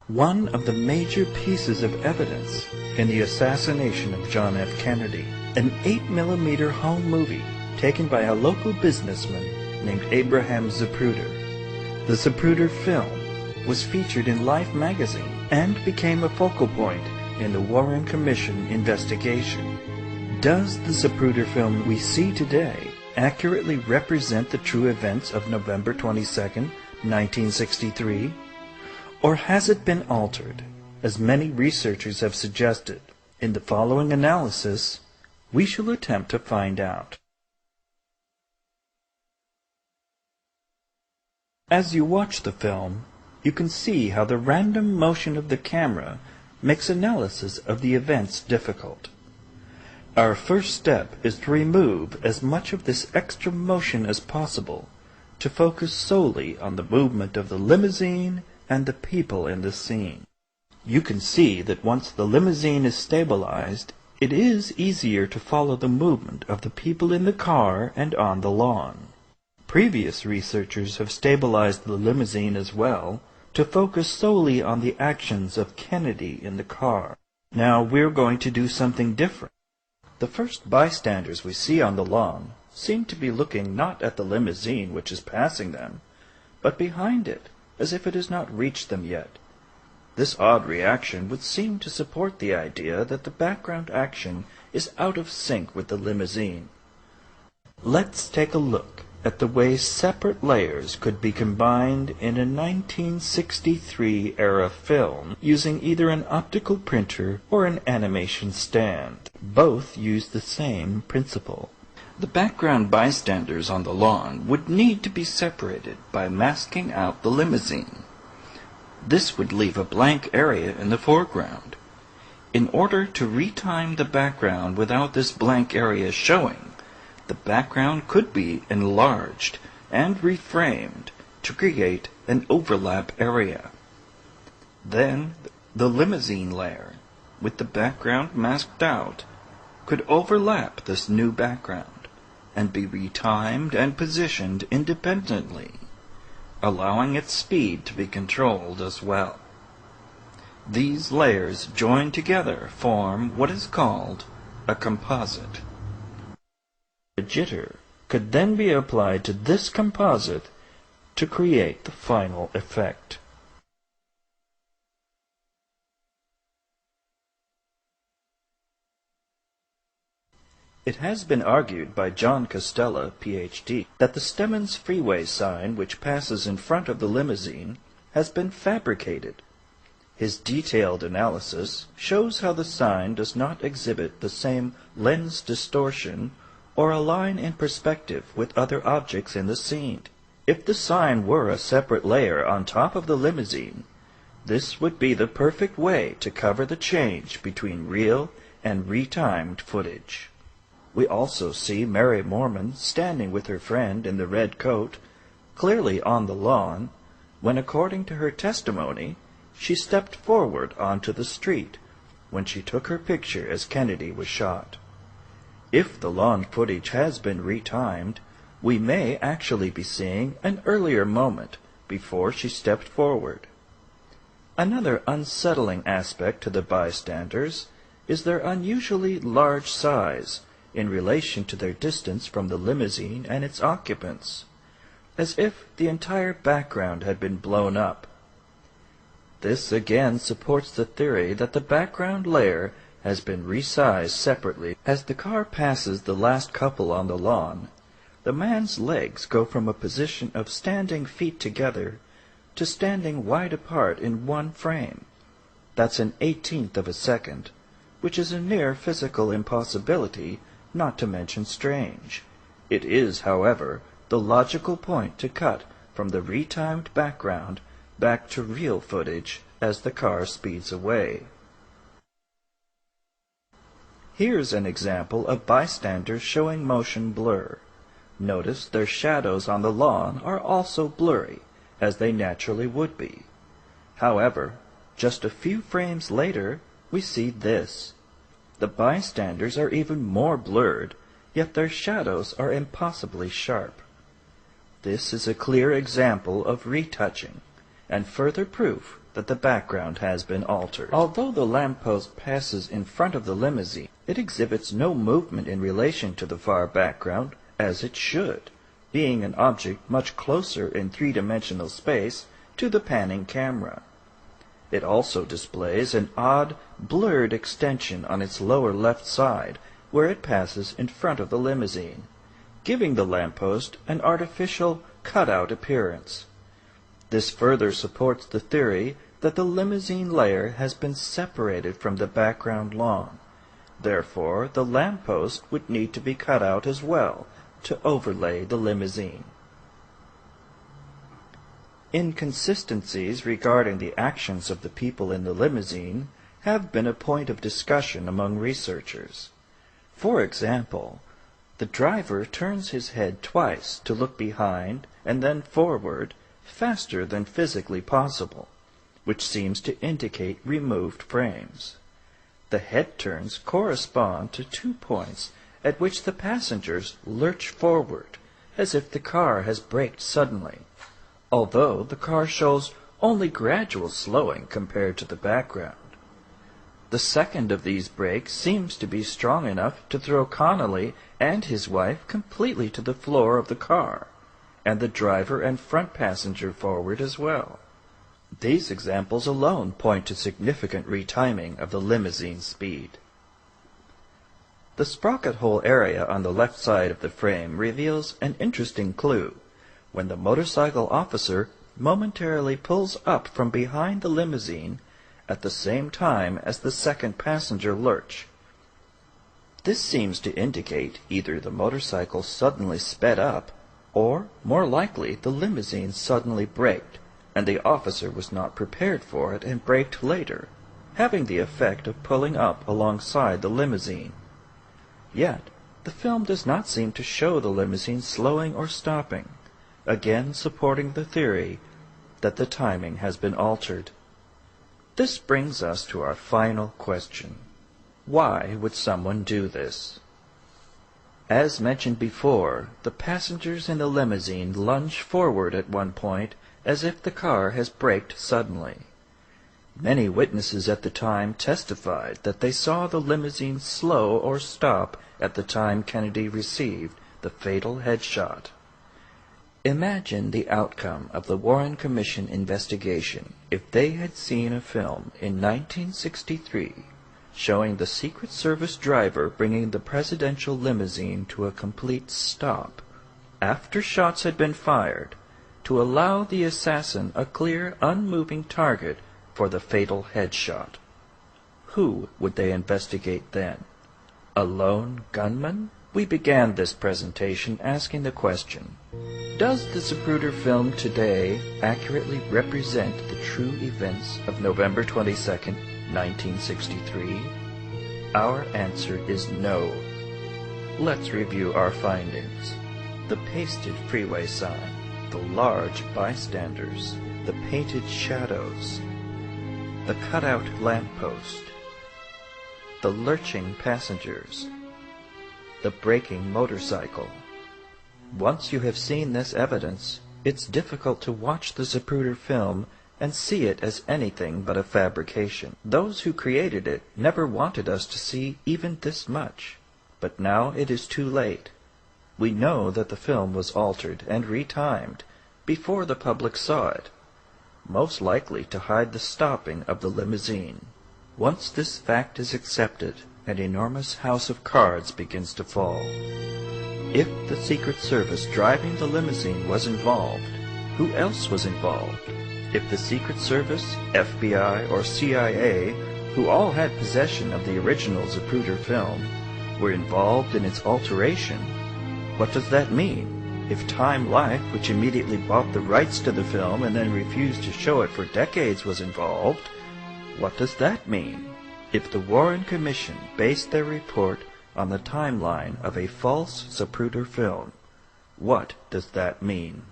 one of the major pieces of evidence in the assassination of John F. Kennedy, an 8mm home movie taken by a local businessman named Abraham Zapruder. The Zapruder film was featured in Life magazine and became a focal point in the Warren Commission investigation. Does the Zapruder film we see today accurately represent the true events of November 22, 1963? Or has it been altered, as many researchers have suggested? In the following analysis, we shall attempt to find out. As you watch the film, you can see how the random motion of the camera makes analysis of the events difficult. Our first step is to remove as much of this extra motion as possible to focus solely on the movement of the limousine and the people in the scene. You can see that once the limousine is stabilized, it is easier to follow the movement of the people in the car and on the lawn. Previous researchers have stabilized the limousine as well to focus solely on the actions of Kennedy in the car. Now we're going to do something different. The first bystanders we see on the lawn seem to be looking not at the limousine which is passing them, but behind it, as if it has not reached them yet. This odd reaction would seem to support the idea that the background action is out of sync with the limousine. Let's take a look at the way separate layers could be combined in a 1963-era film using either an optical printer or an animation stand. Both use the same principle. The background bystanders on the lawn would need to be separated by masking out the limousine. This would leave a blank area in the foreground. In order to retime the background without this blank area showing, the background could be enlarged and reframed to create an overlap area. Then the limousine layer, with the background masked out, could overlap this new background and be retimed and positioned independently, allowing its speed to be controlled as well. These layers joined together form what is called a composite. The jitter could then be applied to this composite to create the final effect. It has been argued by John Costella, Ph.D., that the Stemmons Freeway sign which passes in front of the limousine has been fabricated. His detailed analysis shows how the sign does not exhibit the same lens distortion or align in perspective with other objects in the scene. If the sign were a separate layer on top of the limousine, this would be the perfect way to cover the change between real and retimed footage. We also see Mary Mormon standing with her friend in the red coat, clearly on the lawn, when according to her testimony, she stepped forward onto the street when she took her picture as Kennedy was shot. If the lawn footage has been retimed, we may actually be seeing an earlier moment before she stepped forward. Another unsettling aspect to the bystanders is their unusually large size in relation to their distance from the limousine and its occupants, as if the entire background had been blown up. This again supports the theory that the background layer has been resized separately. As the car passes the last couple on the lawn, the man's legs go from a position of standing feet together to standing wide apart in one frame. That's an 1/18 of a second, which is a near physical impossibility, not to mention strange. It is, however, the logical point to cut from the retimed background back to real footage as the car speeds away. Here's an example of bystanders showing motion blur. Notice their shadows on the lawn are also blurry, as they naturally would be. However, just a few frames later, we see this. The bystanders are even more blurred, yet their shadows are impossibly sharp. This is a clear example of retouching, and further proof that the background has been altered. Although the lamppost passes in front of the limousine, it exhibits no movement in relation to the far background, as it should, being an object much closer in three-dimensional space to the panning camera. It also displays an odd, blurred extension on its lower left side, where it passes in front of the limousine, giving the lamppost an artificial, cut-out appearance. This further supports the theory that the limousine layer has been separated from the background lawn. Therefore, the lamppost would need to be cut out as well to overlay the limousine. Inconsistencies regarding the actions of the people in the limousine have been a point of discussion among researchers. For example, the driver turns his head twice to look behind and then forward faster than physically possible, which seems to indicate removed frames. The head turns correspond to 2 points at which the passengers lurch forward, as if the car has braked suddenly, although the car shows only gradual slowing compared to the background. The second of these brakes seems to be strong enough to throw Connolly and his wife completely to the floor of the car, and the driver and front passenger forward as well. These examples alone point to significant retiming of the limousine speed. The sprocket hole area on the left side of the frame reveals an interesting clue when the motorcycle officer momentarily pulls up from behind the limousine at the same time as the second passenger lurch. This seems to indicate either the motorcycle suddenly sped up, or, more likely, the limousine suddenly braked, and the officer was not prepared for it and braked later, having the effect of pulling up alongside the limousine. Yet, the film does not seem to show the limousine slowing or stopping, again supporting the theory that the timing has been altered. This brings us to our final question. Why would someone do this? As mentioned before, the passengers in the limousine lunge forward at one point as if the car has braked suddenly. Many witnesses at the time testified that they saw the limousine slow or stop at the time Kennedy received the fatal headshot. Imagine the outcome of the Warren Commission investigation if they had seen a film in 1963 showing the Secret Service driver bringing the presidential limousine to a complete stop after shots had been fired to allow the assassin a clear, unmoving target for the fatal headshot. Who would they investigate then? A lone gunman? We began this presentation asking the question, does the Zapruder film today accurately represent the true events of November 22nd, 1963? Our answer is no. Let's review our findings. The pasted freeway sign, the large bystanders, the painted shadows, the cutout lamppost, the lurching passengers, the braking motorcycle. Once you have seen this evidence, it's difficult to watch the Zapruder film and see it as anything but a fabrication. Those who created it never wanted us to see even this much, but now it is too late. We know that the film was altered and retimed before the public saw it, most likely to hide the stopping of the limousine. Once this fact is accepted, an enormous house of cards begins to fall. If the Secret Service driving the limousine was involved, who else was involved? If the Secret Service, FBI, or CIA, who all had possession of the original Zapruder film, were involved in its alteration, what does that mean? If Time Life, which immediately bought the rights to the film and then refused to show it for decades, was involved, what does that mean? If the Warren Commission based their report on the timeline of a false Zapruder film, what does that mean?